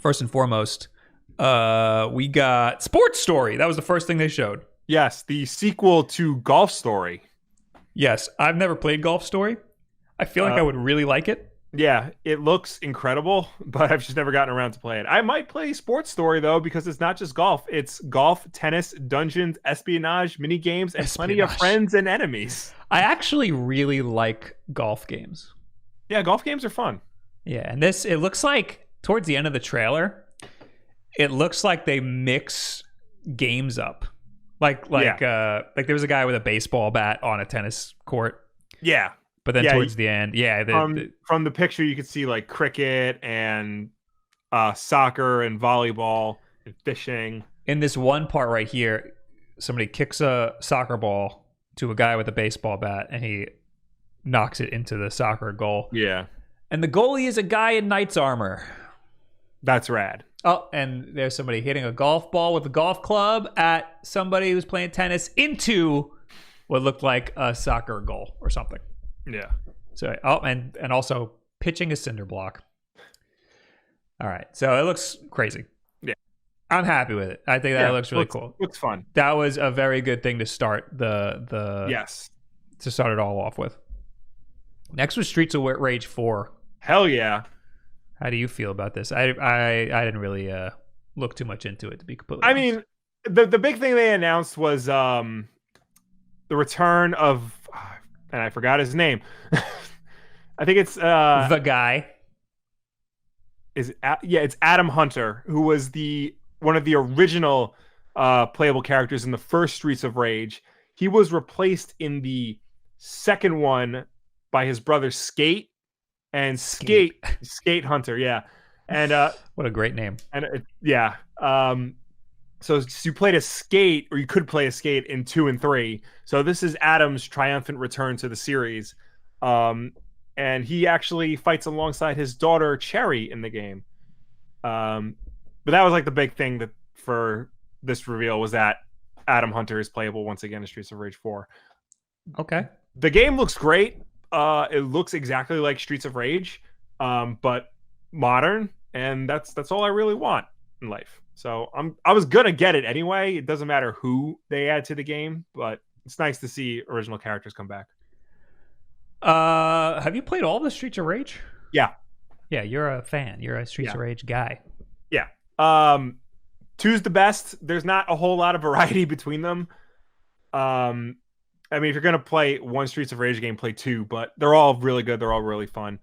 first and foremost, we got Sports Story. That was the first thing they showed. Yes, the sequel to Golf Story. Yes, I've never played Golf Story. I feel like I would really like it. Yeah, it looks incredible, but I've just never gotten around to play it. I might play Sports Story, though, because it's not just golf. It's golf, tennis, dungeons, espionage, mini games, and plenty of friends and enemies. I actually really like golf games. Yeah, golf games are fun. Yeah, and it looks like towards the end of the trailer, it looks like they mix games up. Like there was a guy with a baseball bat on a tennis court. Yeah. But then towards the end, from the picture, you could see like cricket and soccer and volleyball and fishing. In this one part right here, somebody kicks a soccer ball to a guy with a baseball bat, and he knocks it into the soccer goal. Yeah. And the goalie is a guy in knight's armor. That's rad. Oh, and there's somebody hitting a golf ball with a golf club at somebody who's playing tennis into what looked like a soccer goal or something. Yeah. So, and also pitching a cinder block. All right. So it looks crazy. Yeah. I'm happy with it. I think that looks really cool. Looks fun. That was a very good thing to start to start it all off with. Next was Streets of Rage 4. Hell yeah. How do you feel about this? I didn't really look too much into it, to be completely honest. mean, the big thing they announced was the return of, and I forgot his name. I think it's the guy. It's Adam Hunter, who was one of the original playable characters in the first Streets of Rage. He was replaced in the second one by his brother Skate Hunter. Yeah, and what a great name. And so you played a Skate, or you could play a Skate in 2 and 3. So this is Adam's triumphant return to the series. And he actually fights alongside his daughter, Cherry, in the game. But that was like the big thing that for this reveal was that Adam Hunter is playable once again in Streets of Rage 4. Okay. The game looks great. It looks exactly like Streets of Rage, but modern. And that's all I really want in life. So I was gonna get it anyway. It doesn't matter who they add to the game, but it's nice to see original characters come back. Have you played all the Streets of Rage? Yeah. Yeah, you're a fan. You're a Streets of Rage guy. Yeah. 2's the best. There's not a whole lot of variety between them. I mean, if you're gonna play one Streets of Rage game, play 2, but they're all really good. They're all really fun.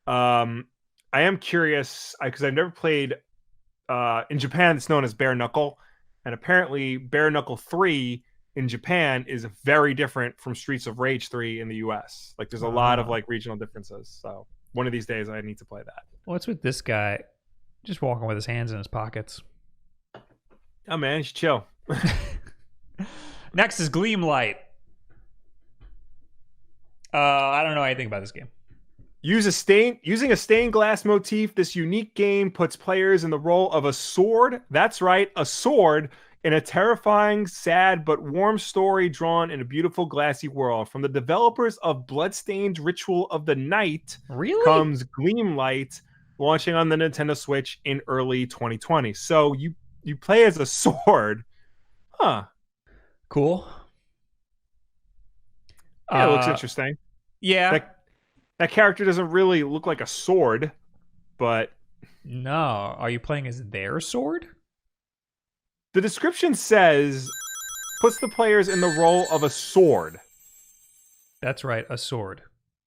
I am curious because I've never played. In Japan, it's known as Bare Knuckle, and apparently Bare Knuckle 3 in Japan is very different from Streets of Rage 3 in the US. Like, there's a lot of like regional differences. So one of these days, I need to play that. What's with this guy just walking with his hands in his pockets? Oh man, he's chill. Next is Gleamlight. I don't know anything about this game. Using a stained glass motif, this unique game puts players in the role of a sword. That's right, a sword in a terrifying, sad, but warm story drawn in a beautiful, glassy world. From the developers of Bloodstained Ritual of the Night comes Gleamlight, launching on the Nintendo Switch in early 2020. So you play as a sword. Huh. Cool. Yeah, it looks interesting. Yeah. That character doesn't really look like a sword, but... No. Are you playing as their sword? The description says, puts the players in the role of a sword. That's right, a sword.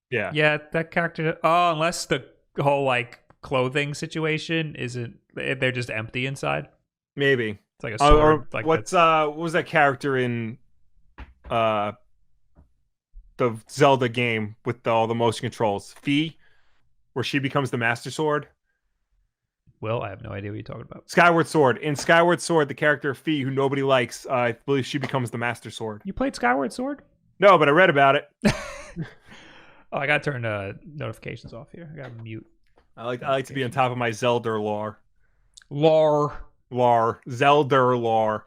Yeah. Yeah, that character... Oh, unless the whole, like, clothing situation isn't... They're just empty inside. Maybe. It's like a sword. Or what was that character in... the Zelda game with all the motion controls, Fee, where she becomes the Master Sword. Well, I have no idea what you're talking about. Skyward Sword. In Skyward Sword, the character Fee, who nobody likes, I believe she becomes the Master Sword. You played Skyward Sword? No, but I read about it. Oh, I gotta turn notifications off here. I gotta mute. I like to be on top of my Zelda lore. Zelda lore.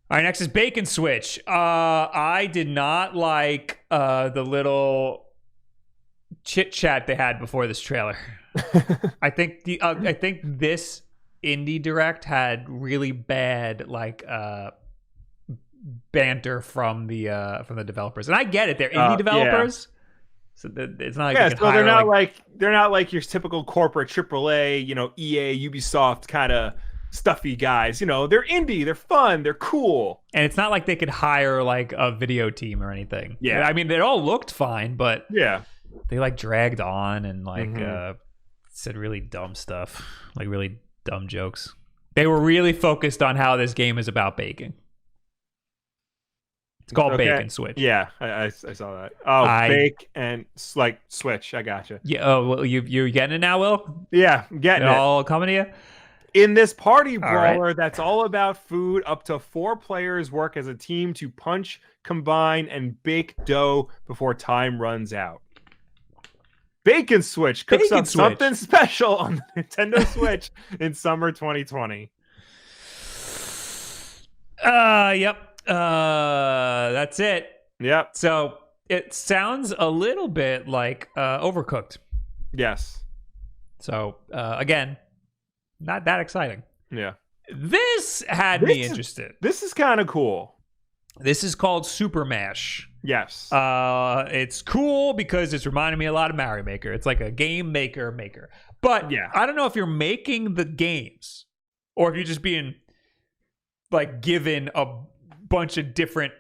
All right, next is Bacon Switch. I did not like the little chit chat they had before this trailer. I think this indie direct had really bad like banter from the developers, and I get it, they're indie developers, so it's not like they can so hire, they're not like your typical corporate AAA, EA, Ubisoft kind of stuffy guys. They're indie, they're fun, they're cool, and it's not like they could hire like a video team or anything. Yeah, I mean, it all looked fine, but yeah, they like dragged on and like said really dumb stuff, like really dumb jokes. They were really focused on how this game is about baking. It's called Bake and Switch. Yeah, I saw that. Oh, bake and like switch. I gotcha. Yeah. Oh, well, you're getting it now, Will? Yeah, I'm getting it. All coming to you? In this party brawler that's all about food, up to 4 players work as a team to punch, combine, and bake dough before time runs out. Bake and Switch cooks up something special on the Nintendo Switch in summer 2020. Yep. That's it. Yep. So it sounds a little bit like Overcooked. Yes. So again, not that exciting. Yeah. This had me interested. This is kind of cool. This is called SuperMash. Yes. It's cool because it's reminding me a lot of Mario Maker. It's like a game maker. But yeah, I don't know if you're making the games or if you're just being like given a bunch of different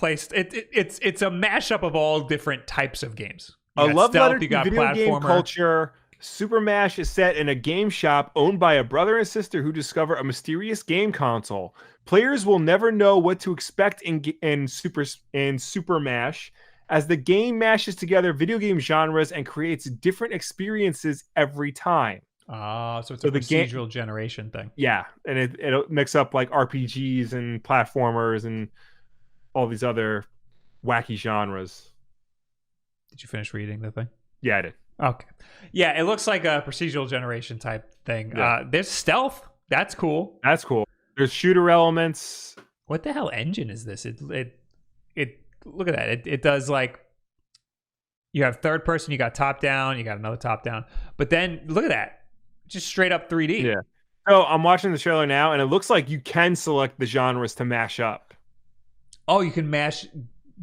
it's a mashup of all different types of games. A love letter to video game culture. SuperMash is set in a game shop owned by a brother and sister who discover a mysterious game console. Players will never know what to expect in SuperMash as the game mashes together video game genres and creates different experiences every time. So it's a procedural generation thing. Yeah, and it'll mix up like RPGs and platformers and all these other wacky genres. Did you finish reading the thing? Yeah, I did. Okay. Yeah, it looks like a procedural generation type thing. Yeah. There's stealth. That's cool. That's cool. There's shooter elements. What the hell engine is this? It look at that. It does like you have third person, you got top down, you got another top down. But then look at that. Just straight up 3D. Yeah. So I'm watching the trailer now and it looks like you can select the genres to mash up. Oh, you can mash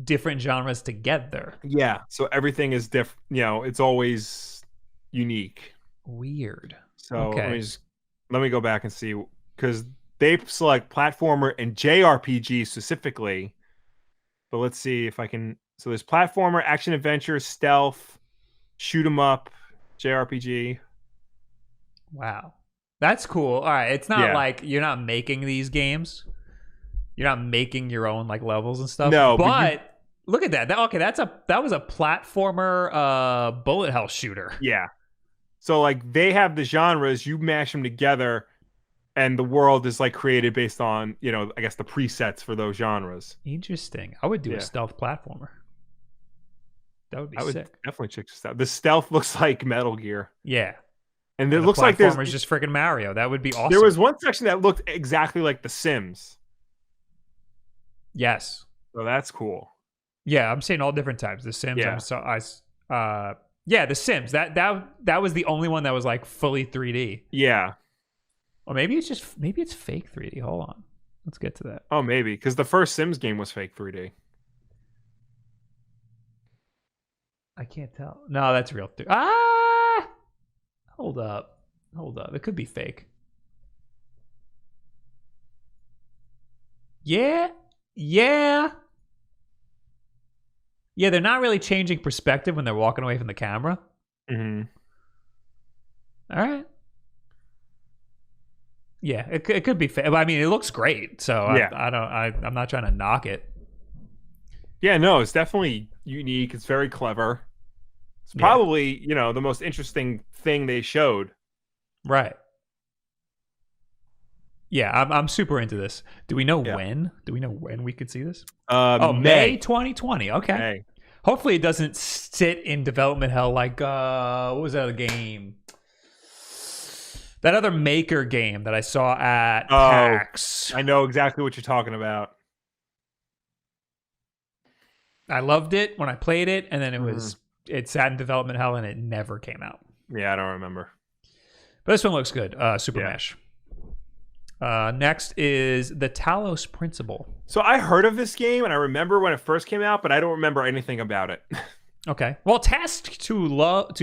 different genres together. Yeah, so everything is different. It's always unique. Weird. So let me go back and see, because they select platformer and JRPG specifically. But let's see if I can. So there's platformer, action adventure, stealth, shoot 'em up, JRPG. Wow, that's cool. All right, it's not like you're not making these games. You're not making your own like levels and stuff. No, but look at that. That was a platformer bullet hell shooter. Yeah. So like they have the genres, you mash them together, and the world is like created based on, I guess the presets for those genres. Interesting. I would do a stealth platformer. That would be sick. Definitely check this out. The stealth looks like Metal Gear. Yeah. And it looks like there's just freaking Mario. That would be awesome. There was one section that looked exactly like The Sims. Yes. So that's cool. Yeah, I'm saying all different types. The Sims. Yeah. The Sims. That was the only one that was like fully 3D. Yeah. Or maybe it's fake 3D. Hold on. Let's get to that. Oh, maybe because the first Sims game was fake 3D. I can't tell. No, that's real. Hold up. It could be fake. Yeah. Yeah, they're not really changing perspective when they're walking away from the camera. Mm-hmm. All right. Yeah, it could be fake. I mean, it looks great. So yeah. I'm not trying to knock it. Yeah, no, it's definitely unique. It's very clever. It's probably, the most interesting thing they showed. Right. Yeah, I'm super into this. Do we know when? Do we know when we could see this? May 2020. Okay. May. Hopefully it doesn't sit in development hell like what was that other game? That other Maker game that I saw at PAX. I know exactly what you're talking about. I loved it when I played it, and then it sat in development hell and it never came out. Yeah, I don't remember. But this one looks good. SuperMash. Next is the Talos Principle. So I heard of this game, and I remember when it first came out, but I don't remember anything about it. Okay. Well, tasked to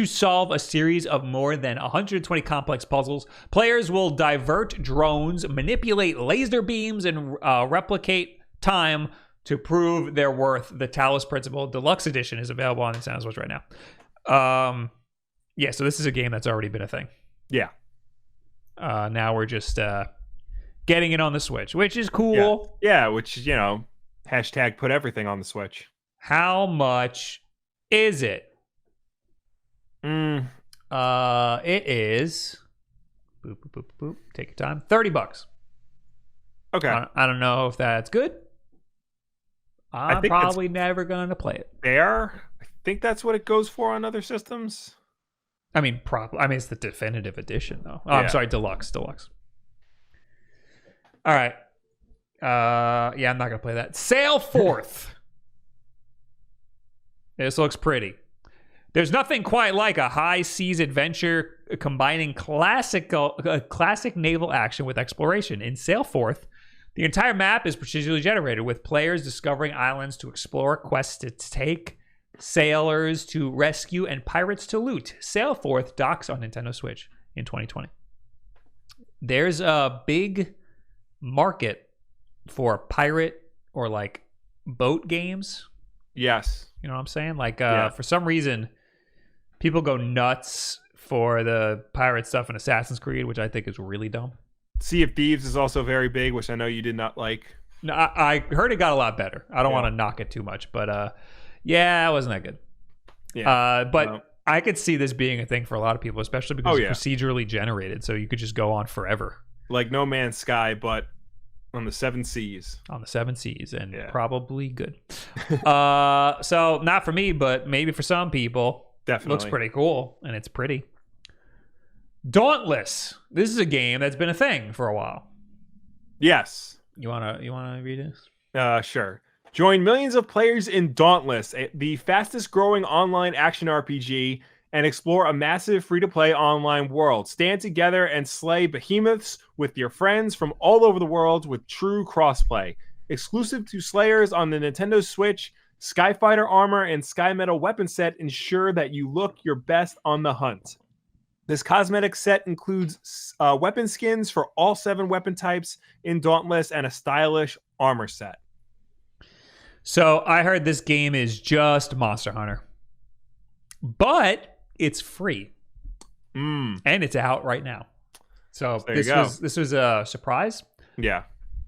solve a series of more than 120 complex puzzles, players will divert drones, manipulate laser beams, and replicate time to prove their worth. The Talos Principle Deluxe Edition is available on Nintendo Switch right now. Yeah, so this is a game that's already been a thing. Yeah. Now we're just getting it on the Switch, which is cool. Yeah, which, hashtag put everything on the Switch. How much is it? It is. Boop, boop, boop, boop. Take your time. $30. Okay. I don't know if that's good. I'm probably never going to play it. Fair. I think that's what it goes for on other systems. I mean, it's the definitive edition, though. Oh, yeah. I'm sorry, Deluxe. All right. Yeah, I'm not going to play that. Sail Forth. This looks pretty. There's nothing quite like a high seas adventure combining classic naval action with exploration. In Sail Forth, the entire map is procedurally generated, with players discovering islands to explore, quests to take, sailors to rescue, and pirates to loot. Sail Forth docks on Nintendo Switch in 2020. There's a big market for pirate or like boat games. Yes. You know what I'm saying? Like, for some reason, people go nuts for the pirate stuff in Assassin's Creed, which I think is really dumb. Sea of Thieves is also very big, which I know you did not like. No, I heard it got a lot better. I don't want to knock it too much, but yeah, it wasn't that good. Yeah. But I could see this being a thing for a lot of people, especially because it's procedurally generated, so you could just go on forever. Like No Man's Sky, but on the seven seas. On the seven seas, and probably good. So not for me, but maybe for some people. Definitely. Looks pretty cool, and it's pretty. Dauntless. This is a game that's been a thing for a while. Yes. You wanna read this? Sure. Join millions of players in Dauntless, the fastest growing online action RPG, and explore a massive free-to-play online world. Stand together and slay behemoths with your friends from all over the world with true crossplay. Exclusive to Slayers on the Nintendo Switch, Skyfighter armor and Sky Metal weapon set ensure that you look your best on the hunt. This cosmetic set includes weapon skins for all 7 weapon types in Dauntless and a stylish armor set. So I heard this game is just Monster Hunter, but it's free, and it's out right now. So this was a surprise. Yeah.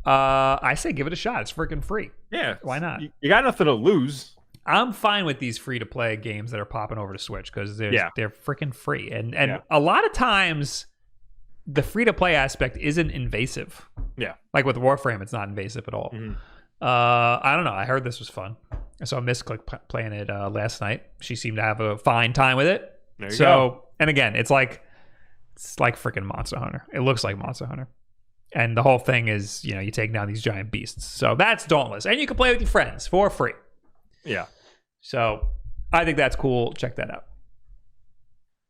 I say give it a shot. It's freaking free. Yeah. Why not? You got nothing to lose. I'm fine with these free-to-play games that are popping over to Switch because they're freaking free. And a lot of times, the free-to-play aspect isn't invasive. Yeah. Like with Warframe, it's not invasive at all. Mm-hmm. I don't know. I heard this was fun. I saw Miss Click playing it last night. She seemed to have a fine time with it. There you go. And again, it's like freaking Monster Hunter. It looks like Monster Hunter. And the whole thing is, you take down these giant beasts. So that's Dauntless. And you can play with your friends for free. Yeah. So I think that's cool. Check that out.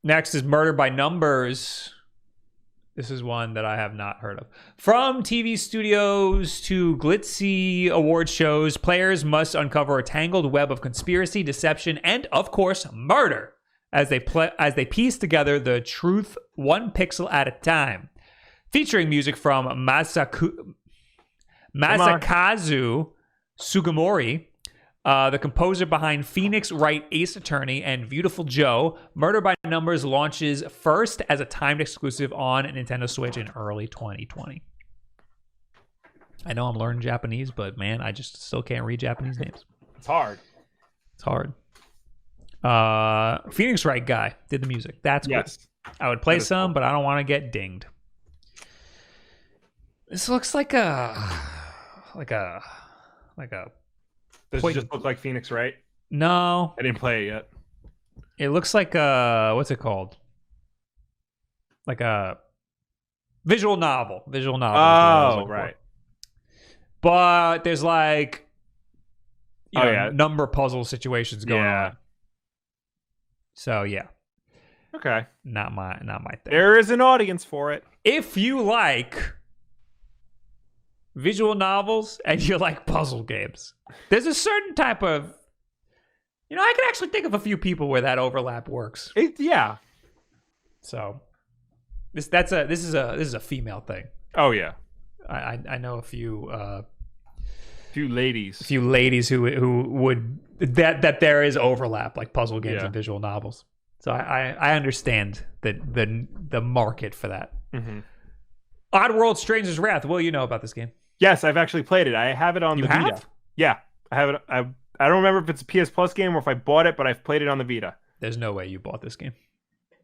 Next is Murder by Numbers. This is one that I have not heard of. From TV studios to glitzy award shows, players must uncover a tangled web of conspiracy, deception, and, of course, murder as they piece together the truth one pixel at a time. Featuring music from Masakazu Sugimori, the composer behind Phoenix Wright Ace Attorney and Beautiful Joe, Murder by Numbers launches first as a timed exclusive on Nintendo Switch in early 2020. I know I'm learning Japanese, but man, I just still can't read Japanese names. It's hard. It's hard. Phoenix Wright guy did the music. That's cool. Yes. I would play some, cool. But I don't want to get dinged. This looks like a Does it just look like Phoenix, right? No. I didn't play it yet. It looks like what's it called? Like a visual novel. Oh, right. But there's like number puzzle situations going on. So yeah. Okay. Not my thing. There is an audience for it. If you like visual novels and you like puzzle games, there's a certain type of, I can actually think of a few people where that overlap works. Yeah. So this is a female thing. Oh yeah. I know a few ladies who would that there is overlap, like puzzle games and visual novels. So I understand the market for that. Mm-hmm. Oddworld: Stranger's Wrath. Will you know about this game? Yes, I've actually played it. I have it on the Vita. Have? Yeah, I have it. I don't remember if it's a PS Plus game or if I bought it, but I've played it on the Vita. There's no way you bought this game.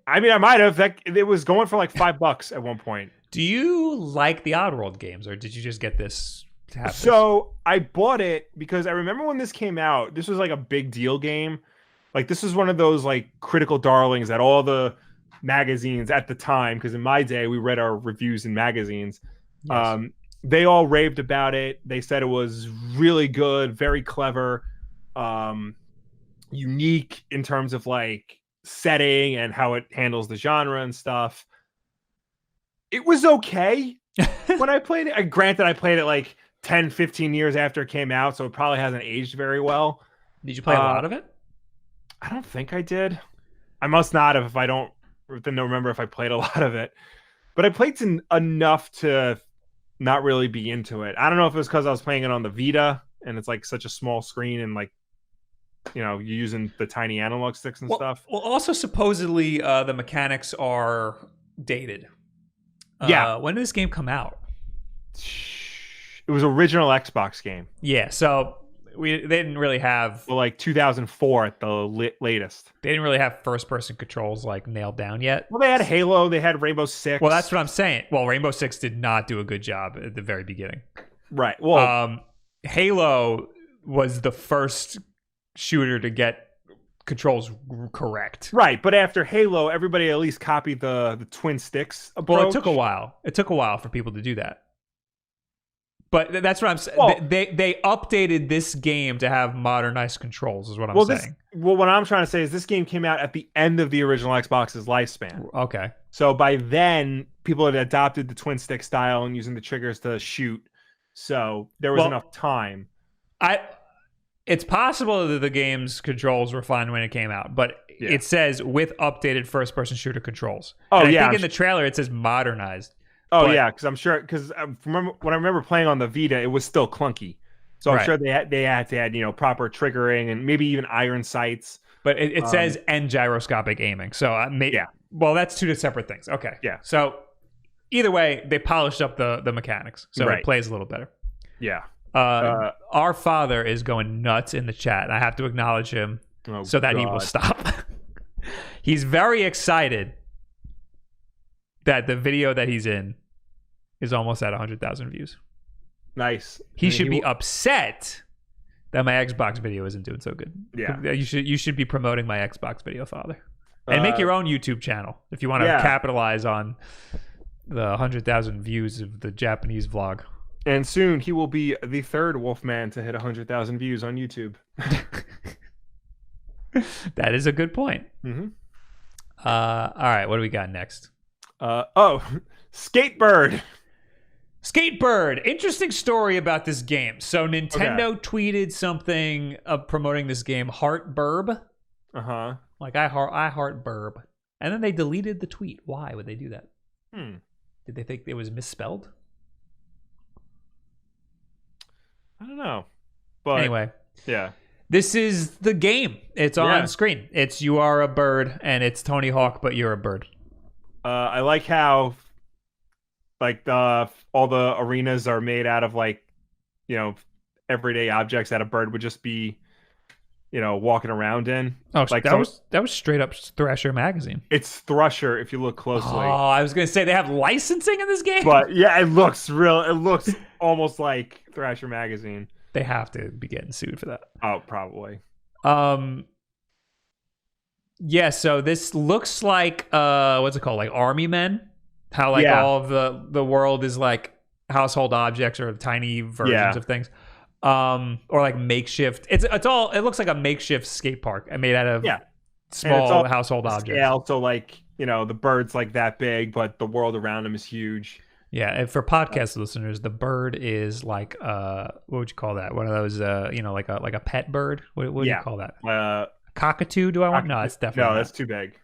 I mean, I might have. It was going for like $5 at one point. Do you like the Oddworld games, or did you just get this to have this? I bought it because I remember when this came out, this was like a big deal game. Like, this was one of those like critical darlings that all the magazines at the time, because in my day, we read our reviews in magazines. Yes. They all raved about it. They said it was really good, very clever, unique in terms of like setting and how it handles the genre and stuff. It was okay when I played it. Granted, I played it like 10, 15 years after it came out, so it probably hasn't aged very well. Did you play a lot of it? I don't think I did. I must not have if I don't remember if I played a lot of it. But I played enough to not really be into it. I don't know if it was because I was playing it on the Vita and it's like such a small screen and like, you're using the tiny analog sticks and stuff. Well, also supposedly the mechanics are dated. Yeah. When did this game come out? It was original Xbox game. Yeah, so they didn't really have... Well, like 2004 at the latest. They didn't really have first-person controls like nailed down yet. Well, they had Halo, they had Rainbow Six. Well, that's what I'm saying. Well, Rainbow Six did not do a good job at the very beginning. Right. Well, Halo was the first shooter to get controls correct. Right, but after Halo, everybody at least copied the twin sticks approach. Well, it took a while. It took a while for people to do that. But that's what I'm saying. Well, they updated this game to have modernized controls, is what I'm saying. What I'm trying to say is this game came out at the end of the original Xbox's lifespan. Okay. So by then, people had adopted the twin stick style and using the triggers to shoot. So there was enough time. It's possible that the game's controls were fine when it came out, but it says with updated first-person shooter controls. Oh, and I yeah. think in the trailer it says modernized. Oh, yeah, because I'm sure, because when I remember playing on the Vita, it was still clunky. So I'm sure they had to add, proper triggering and maybe even iron sights. But it says and gyroscopic aiming. So well, that's two separate things. Okay. Yeah. So either way, they polished up the mechanics, so it plays a little better. Yeah. Our father is going nuts in the chat, and I have to acknowledge him so that he will stop. He's very excited that the video that he's in is almost at 100,000 views. Nice. He should be upset that my Xbox video isn't doing so good. Yeah. You should be promoting my Xbox video, father. And make your own YouTube channel if you want to capitalize on the 100,000 views of the Japanese vlog. And soon he will be the third Wolfman to hit 100,000 views on YouTube. That is a good point. Mm-hmm. All right, what do we got next? SkateBIRD. SkateBIRD. Interesting story about this game. So Nintendo tweeted something promoting this game, Heart Burb. Uh-huh. Like I heart burb. And then they deleted the tweet. Why would they do that? Did they think it was misspelled? I don't know. But anyway. Yeah. This is the game. It's on screen. It's you are a bird, and it's Tony Hawk, but you're a bird. I like how like all the arenas are made out of like, everyday objects that a bird would just be, walking around in. Oh, like that was straight up Thrasher magazine. It's Thrasher if you look closely. Oh, I was gonna say they have licensing in this game. But yeah, it looks real. It looks almost like Thrasher magazine. They have to be getting sued for that. Oh, probably. Yeah, so this looks like what's it called? Like Army Men? How like all of the world is like household objects or tiny versions of things. Or like makeshift. It looks like a makeshift skate park made out of small household objects. Yeah, also like, the bird's like that big, but the world around him is huge. Yeah, and for podcast listeners, the bird is like what would you call that? One of those like a pet bird? What do you call that? Cockatoo, do I want? No, it's definitely no, that's too big.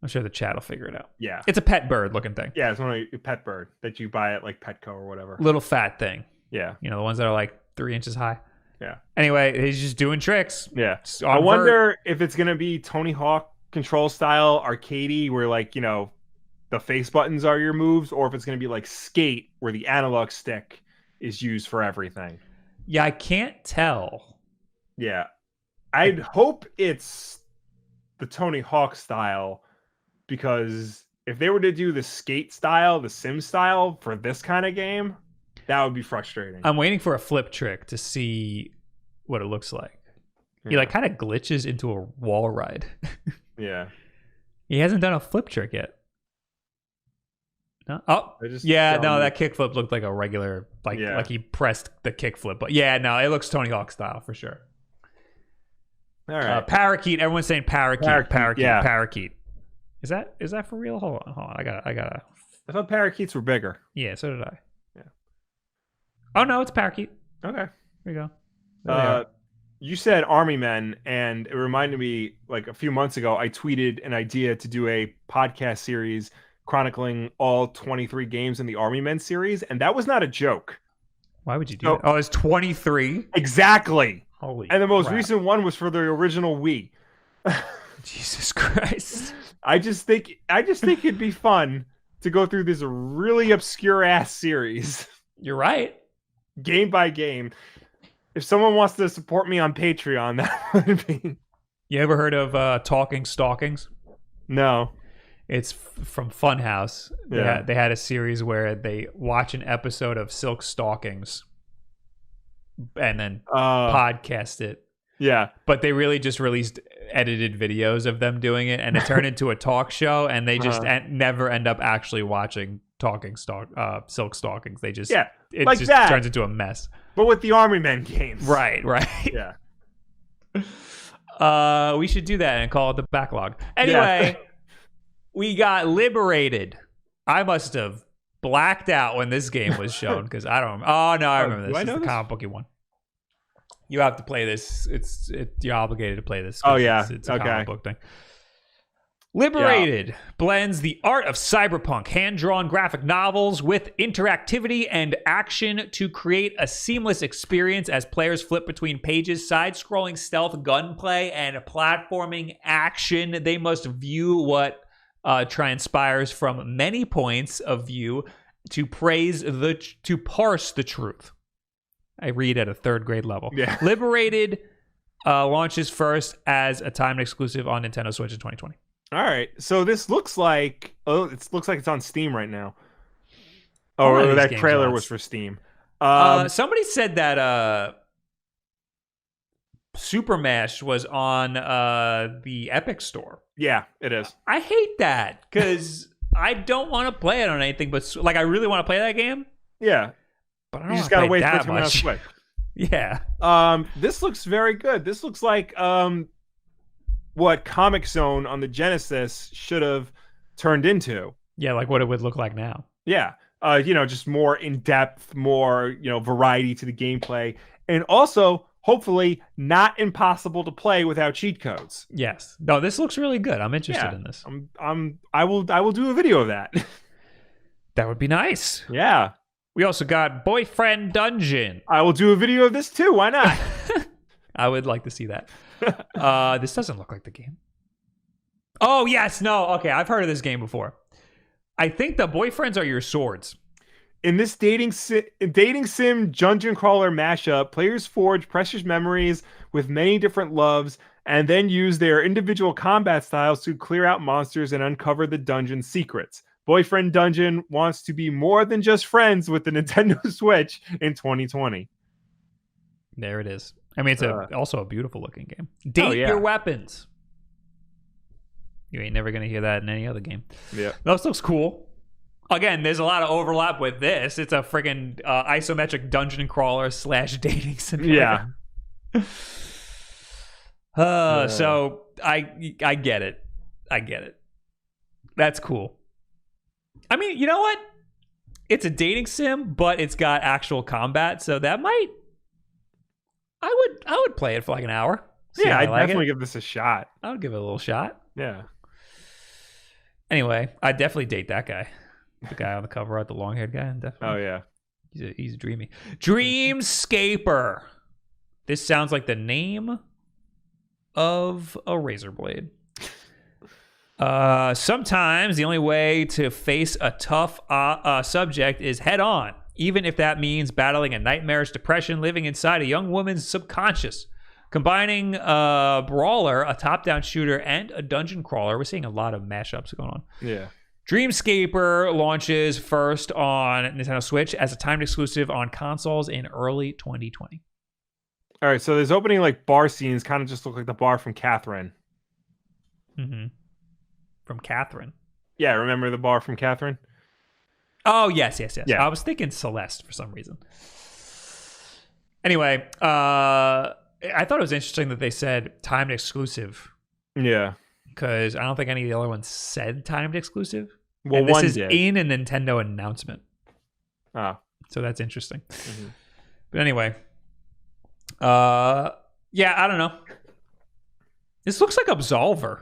I'm sure the chat will figure it out. Yeah. It's a pet bird looking thing. Yeah, it's one of a pet bird that you buy at like Petco or whatever. Little fat thing. Yeah. The ones that are like 3 inches high. Yeah. Anyway, he's just doing tricks. Yeah. I wonder if it's going to be Tony Hawk control style arcadey where like, the face buttons are your moves, or if it's going to be like Skate where the analog stick is used for everything. Yeah, I can't tell. Yeah. I'd hope it's the Tony Hawk style, because if they were to do the Skate style, the Sim style for this kind of game, that would be frustrating. I'm waiting for a flip trick to see what it looks like. Yeah. He like kind of glitches into a wall ride. Yeah. He hasn't done a flip trick yet. No? Oh, that kickflip looked like a regular, like he pressed the kickflip. But yeah, no, it looks Tony Hawk style for sure. All right. Parakeet. Everyone's saying parakeet. Parakeet. Is that for real? Hold on. I gotta. I thought parakeets were bigger. Yeah, so did I. Yeah. Oh no, it's parakeet. Okay. Here you go. You said Army Men, and it reminded me, like a few months ago, I tweeted an idea to do a podcast series chronicling all 23 games in the Army Men series, and that was not a joke. Why would you do that? Oh, it's 23? Exactly. Holy And the most crap. recent one was for the original Wii. Jesus Christ. I just think it'd be fun to go through this really obscure ass series. You're right. Game by game. If someone wants to support me on Patreon, that would be. You ever heard of Talking Stalkings? No. It's from Funhouse. They had a series where they watch an episode of Silk Stockings and then podcast it. Yeah. But they really just released edited videos of them doing it, and it turned into a talk show, and they just never end up actually watching Silk Stockings. They just it like just that. turns into a mess. But with the Army Men games. Right. Yeah. We should do that and call it the backlog. Anyway, we got Liberated. I must have blacked out when this game was shown because I don't remember. Oh no, I remember this. It's the comic booky one. You have to play this. You're obligated to play this. Oh yeah, it's a comic book thing. Liberated blends the art of cyberpunk hand-drawn graphic novels with interactivity and action to create a seamless experience as players flip between pages. Side-scrolling stealth gunplay and platforming action. They must view what transpires from many points of view to parse the truth. I read at a 3rd grade level. Yeah. Liberated launches first as a timed exclusive on Nintendo Switch in 2020. All right, so this looks like it's on Steam right now. Oh, that trailer was for Steam. Somebody said that SuperMash was on the Epic Store. Yeah, it is. I hate that because I don't want to play it on anything, but like I really want to play that game. Yeah, but I don't you just gotta wait for it to come out on Switch. Yeah. This looks very good. This looks like what Comic Zone on the Genesis should have turned into. Yeah, like what it would look like now. Yeah. Just more in-depth, more, variety to the gameplay. And also, hopefully, not impossible to play without cheat codes. Yes. No, this looks really good. I'm interested in this. I will do a video of that. That would be nice. Yeah. We also got Boyfriend Dungeon. I will do a video of this too. Why not? I would like to see that. This doesn't look like the game. Oh, yes. No. Okay. I've heard of this game before. I think the boyfriends are your swords. In this dating sim dungeon crawler mashup, players forge precious memories with many different loves and then use their individual combat styles to clear out monsters and uncover the dungeon secrets. Boyfriend Dungeon wants to be more than just friends with the Nintendo Switch in 2020. There it is. I mean, it's also a beautiful looking game. Date your weapons. You ain't never going to hear that in any other game. Yeah. This looks cool. Again, there's a lot of overlap with this. It's a friggin' isometric dungeon crawler / dating simulator. Yeah. So I get it. I get it. That's cool. I mean, you know what? It's a dating sim, but it's got actual combat, so that might. I would play it for like an hour. Yeah, I'd definitely give this a shot. I would give it a little shot. Yeah. Anyway, I'd definitely date that guy. The guy on the cover art, the long-haired guy. Definitely. Oh, yeah. He's dreamy. Dreamscaper. This sounds like the name of a razor blade. Sometimes the only way to face a tough subject is head on, even if that means battling a nightmarish depression living inside a young woman's subconscious. Combining a brawler, a top-down shooter, and a dungeon crawler. We're seeing a lot of mashups going on. Yeah. Dreamscaper launches first on Nintendo Switch as a timed exclusive on consoles in early 2020. All right, so there's opening like bar scenes kind of just look like the bar from Catherine. Mm-hmm. From Catherine? Yeah, remember the bar from Catherine? Oh, yes. Yeah. I was thinking Celeste for some reason. Anyway, I thought it was interesting that they said timed exclusive. Yeah. Because I don't think any of the other ones said timed exclusive. Well, and this one is did. in a Nintendo announcement. Oh. So that's interesting. Mm-hmm. But anyway. Yeah, I don't know. This looks like Absolver.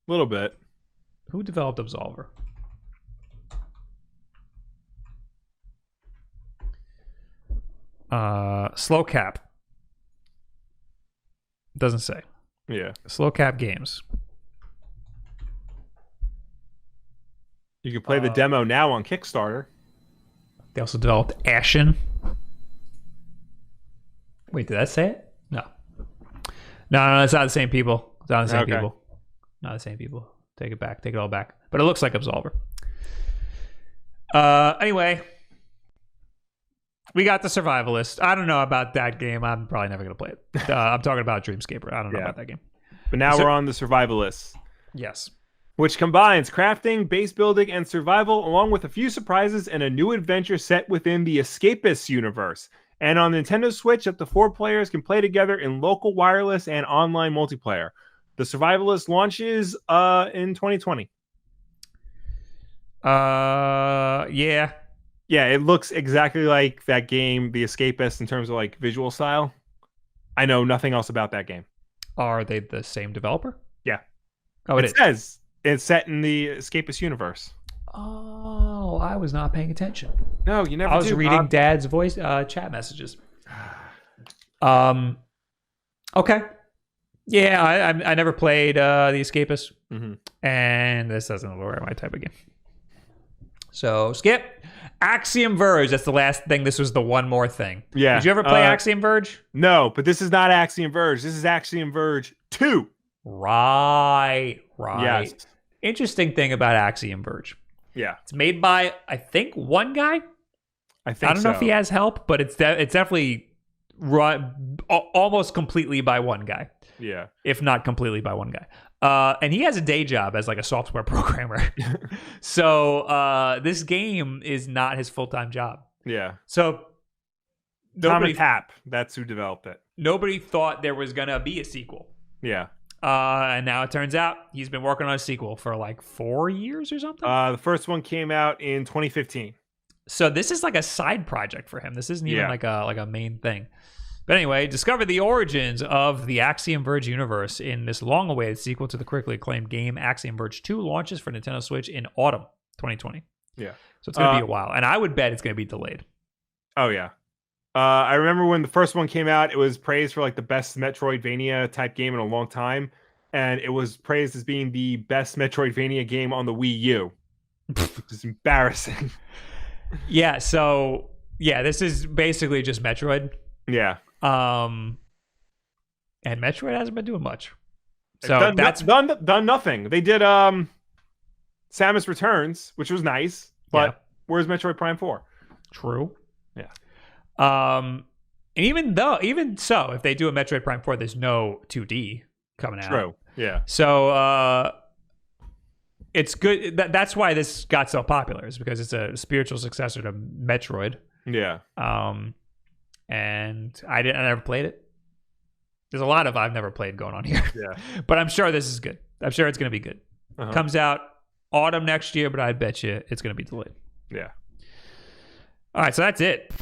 A little bit. Who developed Absolver? Slow Cap. Doesn't say. Yeah. Slow Cap Games. You can play the demo now on Kickstarter. They also developed Ashen. Wait, did that say it? No, it's not the same people. It's not the same people. Not the same people. Take it back. Take it all back. But it looks like Absolver. Anyway, we got the Survivalist. I don't know about that game. I'm probably never going to play it. I'm talking about Dreamscaper. I don't know about that game. But now we're on the Survivalists. Yes. Which combines crafting, base building, and survival, along with a few surprises and a new adventure set within the Escapists universe. And on Nintendo Switch, up to 4 players can play together in local wireless and online multiplayer. The Survivalist launches in 2020. Yeah. Yeah, it looks exactly like that game, The Escapist, in terms of like visual style. I know nothing else about that game. Are they the same developer? Yeah. Oh, it says it's set in the Escapist universe. Oh, I was not paying attention. No, you never. I was reading Dad's voice chat messages. Okay. Yeah, I never played The Escapist, and this doesn't look like my type of game. So skip. Axiom Verge. That's the last thing. This was the one more thing. Yeah. Did you ever play Axiom Verge? No, but this is not Axiom Verge. This is Axiom Verge 2. Right. Yes. Interesting thing about Axiom Verge. Yeah. It's made by, I think, one guy. I don't know if he has help, but it's definitely run almost completely by one guy. Yeah. If not completely by one guy. And he has a day job as like a software programmer. So this game is not his full-time job. Yeah. So Thomas Tapp, that's who developed it. Nobody thought there was going to be a sequel. Yeah. And now it turns out he's been working on a sequel for like 4 years or something. The first one came out in 2015. So this is like a side project for him. This isn't even like a main thing. But anyway, discover the origins of the Axiom Verge universe in this long-awaited sequel to the critically acclaimed game. Axiom Verge 2 launches for Nintendo Switch in autumn 2020. Yeah. So it's going to be a while. And I would bet it's going to be delayed. Oh, yeah. I remember when the first one came out, it was praised for like the best Metroidvania type game in a long time. And it was praised as being the best Metroidvania game on the Wii U. Which is embarrassing. Yeah, so yeah, this is basically just Metroid. Yeah. And Metroid hasn't been doing much. So that's done nothing. They did Samus Returns, which was nice, but where's Metroid Prime 4? True. Yeah. And even so, if they do a Metroid Prime 4, there's no 2D coming out. True. Yeah. So it's good. That's why this got so popular, is because it's a spiritual successor to Metroid. Yeah. And I never played it. There's a lot of I've never played going on here. Yeah. But I'm sure this is good. I'm sure it's going to be good. Comes out autumn next year, but I bet you it's going to be delayed. Yeah. All right, so that's it.